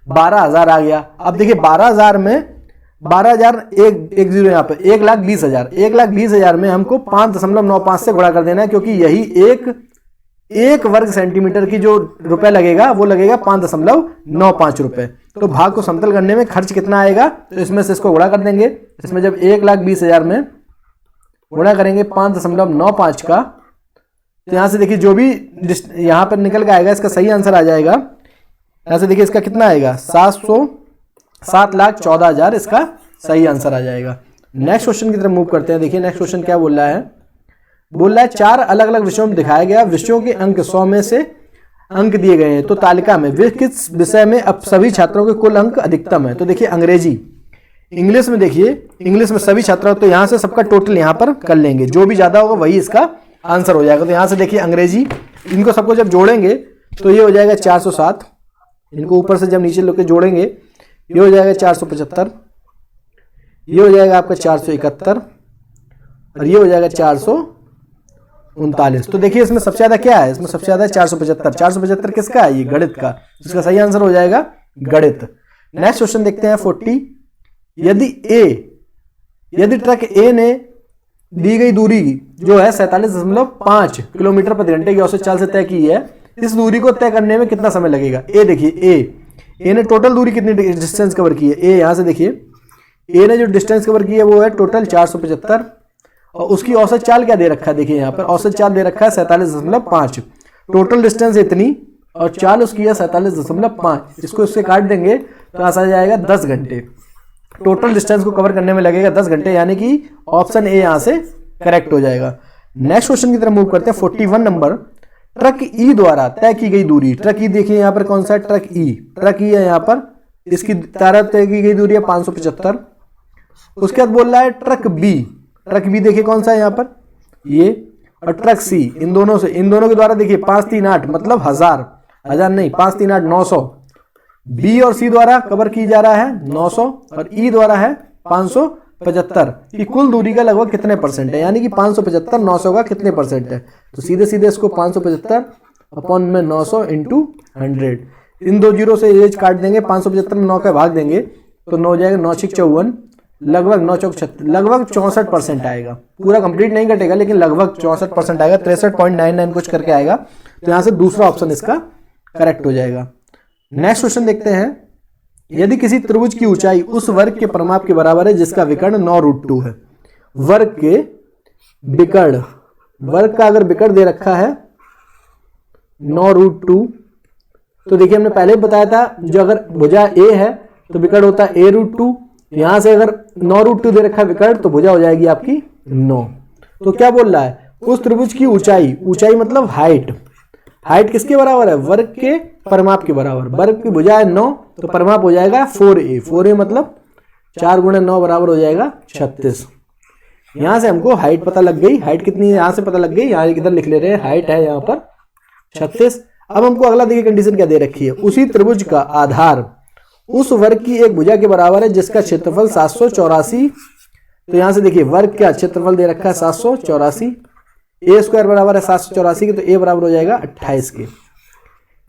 12,000 आ गया। अब देखिए 12,000 में 12,000 एक जीरो यहाँ पे 1,20,000, 1,20,000 में हमको 5.95 से गुणा कर देना है, क्योंकि यही एक वर्ग सेंटीमीटर की जो रुपए लगेगा वो लगेगा 5.95 रुपए। तो भाग को समतल करने में खर्च कितना आएगा, तो इसमें से इसको गुणा कर देंगे। इसमें जब 1,20,000 में गुणा करेंगे 5.95 का, तो यहां से देखिए जो भी यहां पर निकल के आएगा इसका सही आंसर आ जाएगा। यहां से देखिए इसका कितना आएगा 7,14,000 इसका सही आंसर आ जाएगा। नेक्स्ट क्वेश्चन की तरफ मूव करते हैं। देखिए नेक्स्ट क्वेश्चन क्या बोल रहा है, बोल रहा है 4 अलग अलग विषयों में दिखाया गया, विषयों के अंक 100 में से अंक दिए गए हैं, तो तालिका में वे किस विषय में अब सभी छात्रों के कुल अंक अधिकतम है। तो देखिए अंग्रेजी, इंग्लिश में देखिए, इंग्लिश में सभी छात्रों, तो यहाँ से सबका टोटल यहाँ पर कर लेंगे, जो भी ज्यादा होगा वही इसका आंसर हो जाएगा। तो यहाँ से देखिए अंग्रेजी, इनको सबको जब जोड़ेंगे तो ये हो जाएगा 407, इनको ऊपर से जब नीचे लोग जोड़ेंगे ये हो जाएगा 475, ये हो जाएगा आपका 471 और ये हो जाएगा 439। तो देखिए इसमें सबसे ज्यादा क्या है, इसमें सबसे ज्यादा 475। 475 किसका है, ये गणित का, इसका सही आंसर हो जाएगा गणित। नेक्स्ट क्वेश्चन देखते हैं 40। यदि ट्रक ए ने दी गई दूरी जो है 47.5 किलोमीटर प्रति घंटे की औसत चाल से तय की है, इस दूरी को तय करने में कितना समय लगेगा। ए देखिए ए ने टोटल दूरी कितनी डिस्टेंस कवर की है, ए यहां से देखिए ए ने जो डिस्टेंस कवर की है वो है टोटल 475 और उसकी औसत चाल क्या दे रखा है, देखिए यहाँ पर औसत चाल दे रखा है 47.5। टोटल डिस्टेंस इतनी और चाल उसकी है 47.5। इसको इससे काट देंगे तो आ जाएगा 10 घंटे। टोटल डिस्टेंस को कवर करने में लगेगा 10 घंटे, यानी कि ऑप्शन ए यहाँ से करेक्ट हो जाएगा। नेक्स्ट क्वेश्चन की तरफ मूव करते हैं। 41 नंबर, ट्रक ई द्वारा तय की गई दूरी। ट्रक ई देखिए यहाँ पर कौन सा है, ट्रक ई। ट्रक ई है यहाँ पर, इसकी द्वारा तय की गई दूरी है 575। उसके बाद बोल रहा है ट्रक बी। ट्रक बी देखिए कौन सा है यहाँ पर, ये, और ट्रक सी। इन दोनों के द्वारा देखिए 538 मतलब 1000 नहीं 538 900। बी और सी द्वारा कवर की जा रहा है 900 और ई द्वारा है 575 की कुल दूरी का लगभग कितने परसेंट है, यानी कि 575 900 का कितने परसेंट है। तो सीधे सीधे इसको 575 अपॉन में 900 इंटू 100। इन दो जीरो से एज काट देंगे, 575 में 9 का भाग देंगे तो 9 हो जाएगा 9 6 54, लगभग 9 चौक 36, लगभग 64% आएगा। पूरा कंप्लीट नहीं कटेगा लेकिन लगभग 64% आएगा, 63.99 कुछ करके आएगा। तो यहाँ से दूसरा ऑप्शन इसका करेक्ट हो जाएगा। नेक्स्ट क्वेश्चन देखते हैं। यदि किसी त्रिभुज की ऊंचाई उस वर्ग के परिमाप के बराबर है जिसका विकर्ण 9√2 है। वर्ग के विकर्ण, वर्ग का अगर विकर्ण दे रखा है 9√2, तो देखिए हमने पहले भी बताया था जो अगर भुजा ए है तो विकर्ण होता है a√2। यहां से अगर 9√2 दे रखा है विकर्ण तो भुजा हो जाएगी आपकी 9। तो क्या बोल रहा है, उस त्रिभुज की ऊंचाई, ऊंचाई मतलब हाइट, हाइट किसके बराबर है, वर्ग के परिमाप के बराबर। वर्ग की भुजा है 9 तो परिमाप हो जाएगा 4a। 4a मतलब 4 × 9 बराबर हो जाएगा 36। यहां से हमको हाइट पता लग गई। हाइट कितनी है यहां से पता लग गई, यहां इधर लिख ले रहे हैं, हाइट है यहां पर 36। अब हमको अगला देखिए कंडीशन क्या दे रखी है, उसी त्रिभुज का आधार उस वर्ग की एक भुजा के बराबर है जिसका क्षेत्रफल 784। तो यहां से देखिए वर्ग का क्षेत्रफल दे रखा है 784, ए स्क्वायर बराबर है 784 के, तो ए बराबर हो जाएगा 28 के।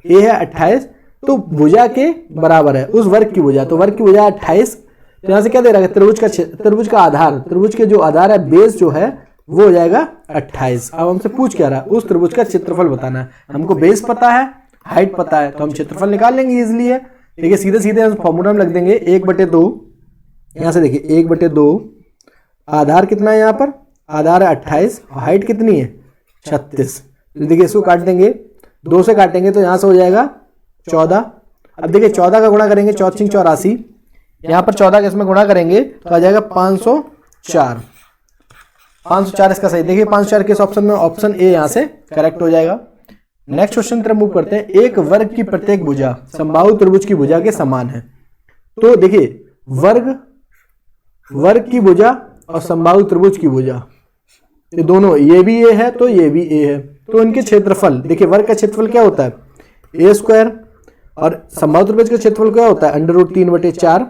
ए है 28 तो भुजा के बराबर है उस वर्ग की भुजा, तो वर्ग की भुजा 28। तो यहां से क्या दे रहा है, त्रिभुज का आधार, त्रिभुज के जो आधार है बेस जो है वो हो जाएगा 28। अब हमसे पूछ क्या रहा है, उस त्रिभुज का क्षेत्रफल बताना है। हमको बेस पता है, हाइट पता है, तो हम क्षेत्रफल निकाल लेंगे इजिली है। देखिए सीधे सीधे हम फॉर्मूला में लग देंगे 1/2। यहां से देखिए 1/2, आधार कितना है यहाँ पर, आधार है 28 और हाइट कितनी है 36। तो देखिए इसको काट देंगे, 2 से काटेंगे तो यहाँ से हो जाएगा 14। अब देखिए 14 का गुणा करेंगे 14 84, यहाँ पर 14 का इसमें गुणा करेंगे तो आ जाएगा 504। 504 इसका सही। देखिए 504 किस ऑप्शन में, ऑप्शन ए यहाँ से करेक्ट हो जाएगा। नेक्स्ट क्वेश्चन की तरफ मूव करते हैं। एक वर्ग की प्रत्येक भुजा समबाहु त्रिभुज की भुजा के समान है। तो देखिए वर्ग की भुजा और समबाहु त्रिभुज की भुजा, ये दोनों, ये भी ए है तो ये भी ए है, तो इनके क्षेत्रफल देखिए, वर्ग का क्षेत्रफल क्या होता है ए स्क्वायर और समबाहु त्रिभुज का क्षेत्रफल क्या होता है √3/4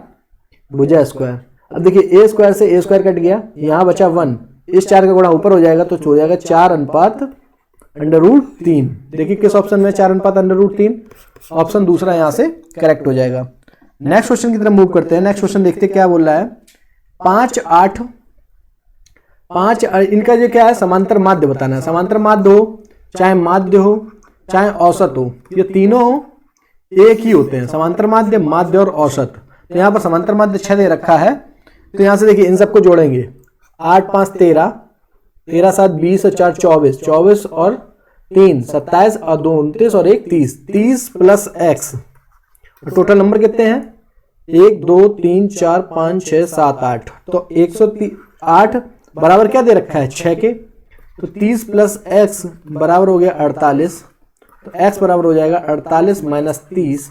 भुजा स्क्वायर। अब देखिए ए स्क्वायर से ए स्क्वायर कट गया, यहाँ बचा 1, इस 4 का गुणा ऊपर हो जाएगा तो हो जाएगा 4/√3। देखिए किस ऑप्शन में 4/√3, ऑप्शन दूसरा यहाँ से करेक्ट हो जाएगा। नेक्स्ट क्वेश्चन की तरफ मूव करते हैं। नेक्स्ट क्वेश्चन देखते हैं क्या बोल रहा है। 5 8 इनका जो क्या है, समांतर माध्य बताना है। समांतर माध्य हो चाहे माध्य हो चाहे औसत हो, ये तीनों एक ही होते हैं, समांतर माध्य, माध्य और औसत। तो यहाँ पर समांतर माध्य 6 दे रखा है, तो यहाँ से देखिए इन सबको जोड़ेंगे, 8 5 13, 13 7 20 और 4 24, 24 और 3 27 और 2 29 और 1 30, 30 प्लस x। टोटल नंबर कितने हैं, 1 2 3 4 5 6 7 8, तो 108 बराबर क्या दे रखा है 6 के, तो 30 प्लस x बराबर हो गया 48, तो x बराबर हो जाएगा 48 - 30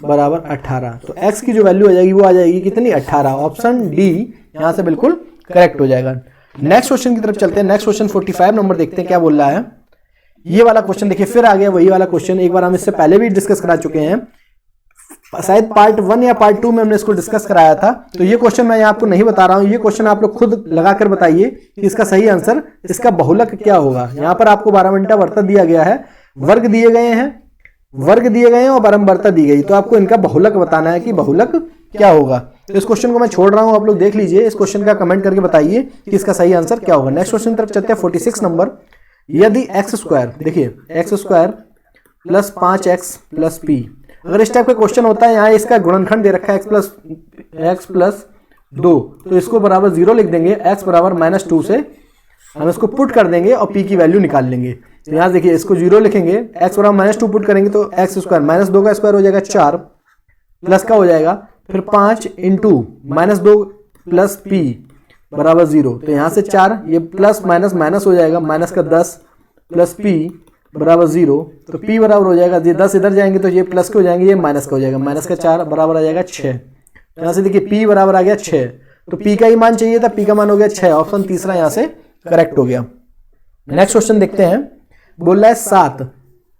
बराबर 18। तो x की जो वैल्यू आ जाएगी वो आ जाएगी कितनी 18। ऑप्शन डी यहाँ से बिल्कुल करेक्ट हो जाएगा। नेक्स्ट क्वेश्चन की तरफ चलते हैं। नेक्स्ट क्वेश्चन 45 नंबर देखते हैं क्या बोल रहा है। ये वाला क्वेश्चन देखिए फिर आ गया वही वाला क्वेश्चन, एक बार हम इससे पहले भी डिस्कस करा चुके हैं, शायद पार्ट 1 या पार्ट 2 में हमने इसको डिस्कस कराया था। तो ये क्वेश्चन मैं आपको नहीं बता रहा हूं, ये क्वेश्चन आप लोग खुद लगाकर बताइए कि इसका सही आंसर, इसका बहुलक क्या होगा। यहाँ पर आपको 12 मिनट वर्ता दिया गया है, वर्ग दिए गए हैं और बारंबारता दी गई, तो आपको इनका बहुलक बताना है कि बहुलक क्या होगा। तो इस क्वेश्चन को मैं छोड़ रहा हूं, आप लोग देख लीजिए, इस क्वेश्चन का कमेंट करके बताइए कि इसका सही आंसर क्या होगा। नेक्स्ट क्वेश्चन तरफ चलते हैं 46 नंबर। यदि एक्स स्क्वायर, देखिए x square plus 5x plus p, अगर इस टाइप का क्वेश्चन होता है, यहाँ इसका गुणनखंड दे रखा है x प्लस 2, तो इसको बराबर 0 लिख देंगे। x बराबर -2 से हम इसको पुट कर देंगे और p की वैल्यू निकाल लेंगे। तो यहाँ देखिए इसको 0 लिखेंगे, x बराबर -2 पुट करेंगे तो x स्क्वायर -2 का स्क्वायर हो जाएगा 4 प्लस का हो जाएगा फिर 5 इंटू -2 प्लस p बराबर 0। तो यहाँ से 4 ये प्लस माइनस माइनस हो जाएगा, माइनस का 10 प्लस p बराबर 0। तो p बराबर हो जाएगा, ये 10 इधर जाएंगे तो ये प्लस के हो जाएंगे, ये माइनस का हो जाएगा, माइनस का 4 बराबर आ जाएगा 6। यहाँ से देखिए p बराबर आ गया 6, तो p का ही मान चाहिए था, p का मान हो गया 6। ऑप्शन तीसरा यहाँ से करेक्ट हो गया। नेक्स्ट क्वेश्चन देखते हैं, बोल रहा है 7।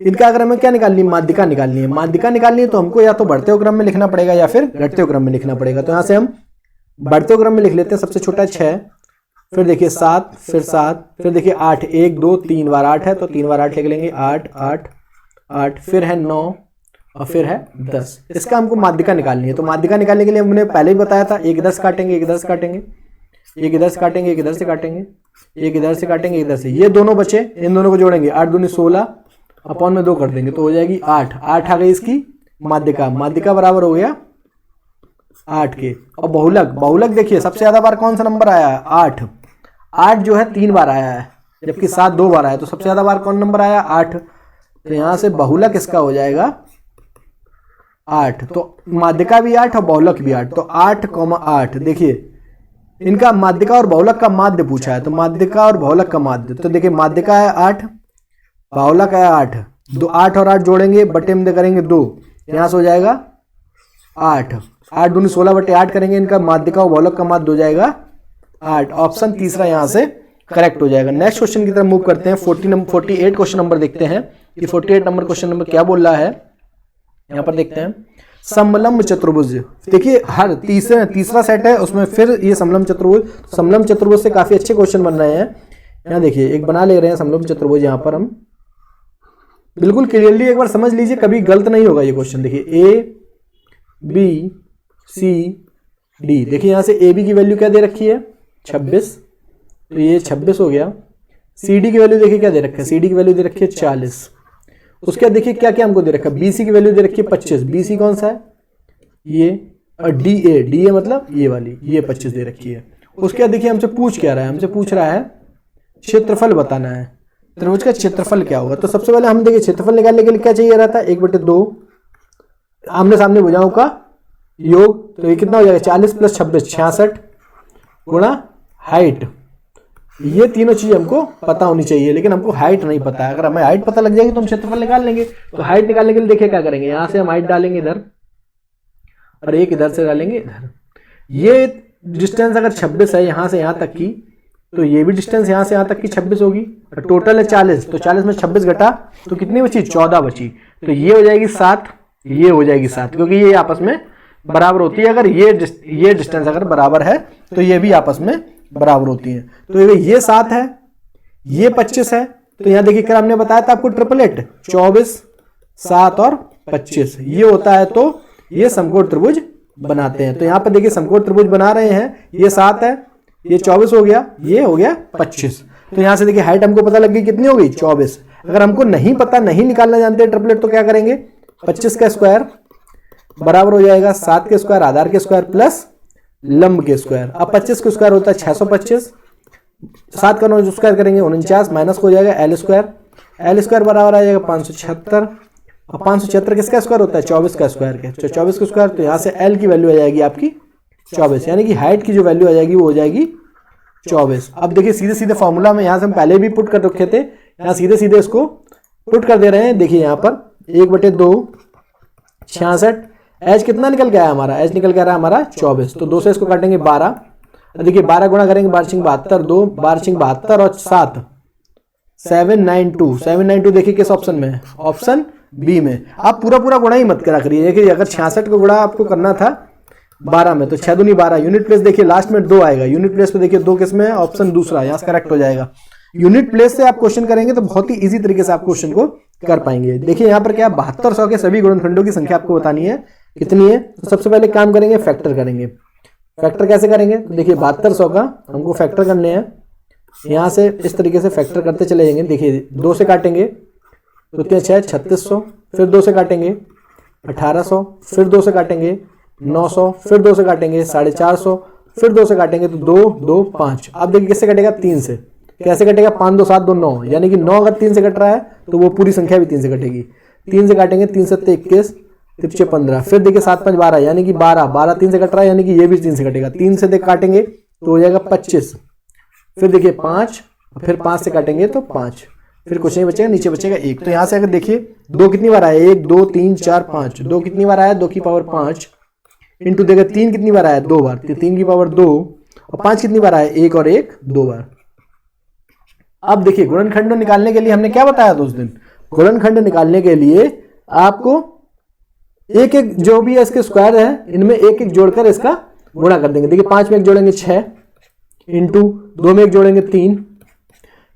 इनका अगर हमें क्या निकालनी है, माध्यिका निकालनी है। माध्यिका निकालनी है तो हमको या तो बढ़ते हुए क्रम में लिखना पड़ेगा या फिर घटते हुए क्रम में लिखना पड़ेगा। तो यहाँ से हम बढ़ते हुए क्रम में लिख लेते हैं। सबसे छोटा है 6, फिर देखिए 7, फिर 7, फिर देखिए 8, 1 2 3 बार 8 है तो 3 बार 8 लिख लेंगे, 8 8 8, फिर है 9 और फिर है 10। इसका हमको माध्यिका निकालनी है। तो माध्यिका निकालने के लिए हमने पहले ही बताया था, एक इधर से काटेंगे, एक इधर से काटेंगे, एक इधर से काटेंगे, एक इधर से काटेंगे, एक इधर से काटेंगे, इधर से, ये दोनों बचे, इन दोनों को जोड़ेंगे, 8 दूनी 16 अपॉन में 2 कर देंगे तो हो जाएगी 8। 8 आ गई इसकी माध्यिका। माध्यिका बराबर हो गया 8 के। और बहुलक, बहुलक देखिए सबसे ज्यादा बार कौन सा नंबर आया है, 8। 8 जो है 3 बार आया है, जबकि 7 2 बार आया, तो सबसे ज्यादा बार कौन नंबर आया, 8। तो यहाँ से बहुलक इसका हो जाएगा 8। तो माध्यिका भी 8 और बहुलक भी 8, तो 8,8। देखिए इनका माध्यिका और बहुलक का माध्य पूछा है, तो माध्यिका और बहुलक का माध्य, तो देखिए माध्यिका है 8, बहुलक है 8, 8 और 8 जोड़ेंगे, बटे में करेंगे 2, यहाँ से हो जाएगा 8। 8 दूनी 16 बटे 8 करेंगे, इनका माध्यिका और बहुलक का माध्य हो जाएगा 8। ऑप्शन तीसरा यहाँ से करेक्ट हो जाएगा। नेक्स्ट क्वेश्चन की तरफ मूव करते हैं। 48 क्वेश्चन नंबर देखते हैं कि 48 नंबर क्वेश्चन नंबर क्या बोल रहा है। यहाँ पर देखते हैं, समलंब चतुर्भुज। देखिए हर तीसरा सेट है उसमें फिर ये समलंब चतुर्भुज, समलंब चतुर्भुज से काफी अच्छे क्वेश्चन बन रहे हैं। यहाँ देखिए एक बना ले रहे हैं समलंब चतुर्भुज, यहाँ पर हम बिल्कुल क्लियरली एक बार समझ लीजिए, कभी गलत नहीं होगा ये क्वेश्चन। देखिए ए बी सी डी, देखिए यहाँ से ए बी की वैल्यू क्या दे रखी है 26, तो ये 26 हो गया। सी डी की वैल्यू देखिए क्या दे रखा है, सी डी की वैल्यू दे रखी है 40। उसके बाद देखिए क्या क्या हमको दे रखा है, BC की वैल्यू दे रखी है 25, BC कौन सा है ये, और DA मतलब ये वाली, ये 25 दे रखी है। उसके बाद देखिए हमसे पूछ क्या रहा है, हमसे पूछ रहा है क्षेत्रफल बताना है, त्रिभुज का क्षेत्रफल क्या होगा। तो सबसे पहले हम देखिए क्षेत्रफल निकालने के लिए क्या चाहिए रहता है, 1/2 आमने सामने भुजाओं का योग, तो ये कितना हो जाएगा 40 + 26 66 गुणा हाइट। ये तीनों चीज हमको पता होनी चाहिए, लेकिन हमको हाइट नहीं पता है। अगर हमें हाइट पता लग जाएगी तो हम क्षेत्रफल निकाल लेंगे। तो हाइट निकालने के लिए देखिए क्या करेंगे, यहाँ से हम हाइट डालेंगे इधर और एक इधर से डालेंगे इधर। ये डिस्टेंस अगर 26 है यहाँ से यहाँ तक की, तो ये भी डिस्टेंस यहाँ से यहाँ तक की 26 होगी। टोटल है 40, तो 40 में 26 घटा तो कितनी बची 14 बची। तो ये हो जाएगी 7, ये हो जाएगी 7, क्योंकि ये आपस में बराबर होती है। अगर ये डिस्टेंस अगर बराबर है तो ये भी आपस में बराबर होती है। तो ये 7 है, ये 25 है। तो यहाँ देखिए क्या हमने बताया था आपको, ट्रिपलेट 24 7 और 25 ये होता है, तो ये समकोण त्रिभुज बनाते हैं। तो यहाँ पर देखिए समकोण त्रिभुज बना रहे हैं, ये 7 है, ये 24 हो गया, ये हो गया 25। तो यहाँ से देखिए हाइट हमको पता लग गई, कितनी हो गई 24। अगर हमको नहीं पता, नहीं निकालना जानते ट्रिपलेट, तो क्या करेंगे 25 का स्क्वायर बराबर हो जाएगा 7 के स्क्वायर आधार के स्क्वायर प्लस लंब के स्क्वायर। अब 25 के स्क्वायर होता है 625, 7 का 9 स्क्वायर करेंगे 49, माइनस हो जाएगा एल स्क्वायर बराबर आ जाएगा 576। और 576 किसका स्क्वायर होता है 24 का स्क्वायर के, तो 24 का स्क्वायर। तो यहाँ से एल की वैल्यू आ जाएगी आपकी 24, यानी कि हाइट की जो वैल्यू आ जाएगी वो हो जाएगी 24। अब देखिए सीधे सीधे फॉर्मूला में यहाँ से हम पहले भी पुट कर रखे थे, यहाँ सीधे सीधे इसको पुट कर दे रहे हैं। देखिए यहाँ पर 1/2 66, एच कितना निकल गया है हमारा, एच निकल गया हमारा 24। तो 2 से इसको काटेंगे 12, देखिए 12 गुणा करेंगे 12×72, 2 12×72 और 7 792 देखिए किस ऑप्शन में है, ऑप्शन बी में। आप पूरा गुणा ही मत करा करिए। देखिए अगर 66 का गुणा आपको करना था 12 में, तो 6 दूनी 12, यूनिट प्लेस देखिए लास्ट में 2 आएगा, यूनिट प्लेस पे देखिए 2 किस में है, ऑप्शन दूसरा, यहाँ से करेक्ट हो जाएगा। यूनिट प्लेस से आप क्वेश्चन करेंगे तो बहुत ही इजी तरीके से आप क्वेश्चन को कर पाएंगे। देखिए यहाँ पर क्या 7200 के सभी गुणनखंडों की संख्या आपको बतानी है, कितनी है। तो सबसे पहले काम करेंगे फैक्टर करेंगे। फैक्टर कैसे करेंगे, तो देखिए 7200 का हमको फैक्टर करने हैं। यहाँ से इस तरीके से फैक्टर करते चले जाएंगे। देखिए 2 से काटेंगे तो कितने 6 3600, फिर 2 से काटेंगे 1800, फिर 2 से काटेंगे 900, फिर 2 से काटेंगे 450, फिर 2 से काटेंगे तो 2 2 5। अब देखिए किससे कटेगा, 3 से। कैसे कटेगा, 5 2 7 2 9, यानी कि 9 अगर 3 से कट रहा है तो वो पूरी संख्या भी 3 से कटेगी। 3 से काटेंगे, 3 7 21, 3 15। फिर देखिए 7 5 12, यानी कि 12 12 3 से कट रहा है, यानी कि ये भी 3 से कटेगा। 3 से देख काटेंगे तो हो जाएगा 25। फिर देखिए 5, फिर 5 से काटेंगे तो 5, फिर कुछ नहीं बचेगा, नीचे बचेगा 1। तो यहाँ से अगर देखिए 2 कितनी बार आया, 1 2 3 4 5। 2 कितनी बार आया, 2 की पावर 5 इंटू देखिए 3 कितनी बार आया, 2 बार, 3 की पावर 2। और 5 कितनी बार आया, 1 और 1 2 बार। अब देखिए गुणनखंड निकालने के लिए हमने क्या बताया था उस दिन, गुणनखंड निकालने के लिए आपको एक एक जो भी है इसके स्क्वायर है, इनमें एक एक जोड़कर इसका गुणा कर देंगे। देखिए 5 में 1 जोड़ेंगे 6 इंटू 2 में 1 जोड़ेंगे 3,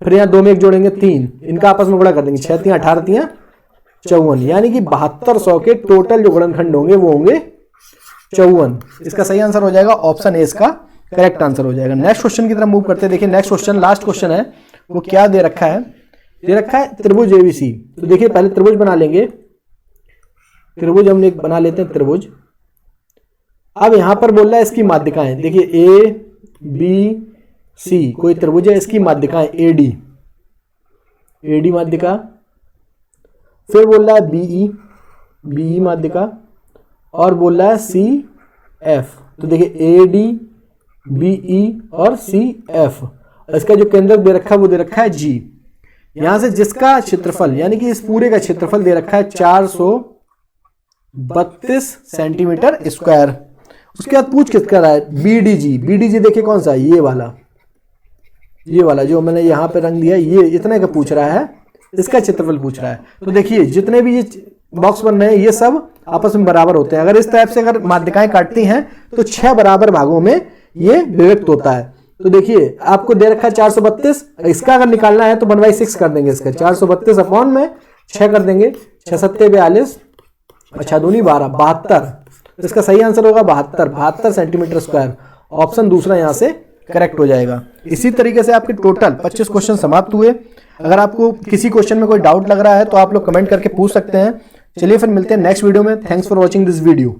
फिर यहाँ 2 में 1 जोड़ेंगे 3, इनका आपस में गुणा कर देंगे। 6 3 18 3 54, यानी कि 7200 के टोटल जो गुणनखंड होंगे वो होंगे 54। इसका सही आंसर हो जाएगा ऑप्शन ए, इसका करेक्ट आंसर हो जाएगा। नेक्स्ट क्वेश्चन की तरफ मूव करते हैं। देखिए नेक्स्ट क्वेश्चन लास्ट क्वेश्चन है, वो क्या दे रखा है, दे रखा है त्रिभुज एबीसी। तो देखिए पहले त्रिभुज बना लेंगे, त्रिभुज हम एक बना लेते हैं त्रिभुज। अब यहां पर बोल रहा है इसकी माध्यिकाएं, देखिए ए बी सी कोई त्रिभुज है, इसकी माध्यिकाएं एडी, एडी माध्यिका। फिर बोल रहा है बीई, बीई माध्यिका, और बोल रहा है सी एफ। तो देखिए ए डी बी ई और सी एफ, इसका जो केंद्र दे रखा है वो दे रखा है जी। यहां से जिसका क्षेत्रफल यानी कि इस पूरे का क्षेत्रफल दे रखा है 432 सेंटीमीटर स्क्वायर। उसके बाद पूछ किसका रहा है, बीडीजी। बीडीजी देखिए कौन सा है, ये वाला जो मैंने यहां पे रंग दिया, ये इतने का पूछ रहा है, इसका क्षेत्रफल पूछ रहा है। तो देखिए जितने भी ये बॉक्स बन रहे हैं ये सब आपस में बराबर होते हैं। अगर इस टाइप से अगर माध्यिकाएं काटती हैं तो 6 बराबर भागों में ये विभक्त होता है। तो देखिए आपको दे रखा है 432, इसका अगर निकालना है तो 1/6 कर देंगे इसका, 432 अपॉन में 6 कर देंगे, 6 7 42, 6 दूनी 12, 72। इसका सही आंसर होगा 72 सेंटीमीटर स्क्वायर। ऑप्शन दूसरा यहाँ से करेक्ट हो जाएगा। इसी तरीके से आपके टोटल 25 क्वेश्चन समाप्त हुए। अगर आपको किसी क्वेश्चन में कोई डाउट लग रहा है तो आप लोग कमेंट करके पूछ सकते हैं। चलिए फिर मिलते हैं नेक्स्ट वीडियो में। Thanks for watching this video.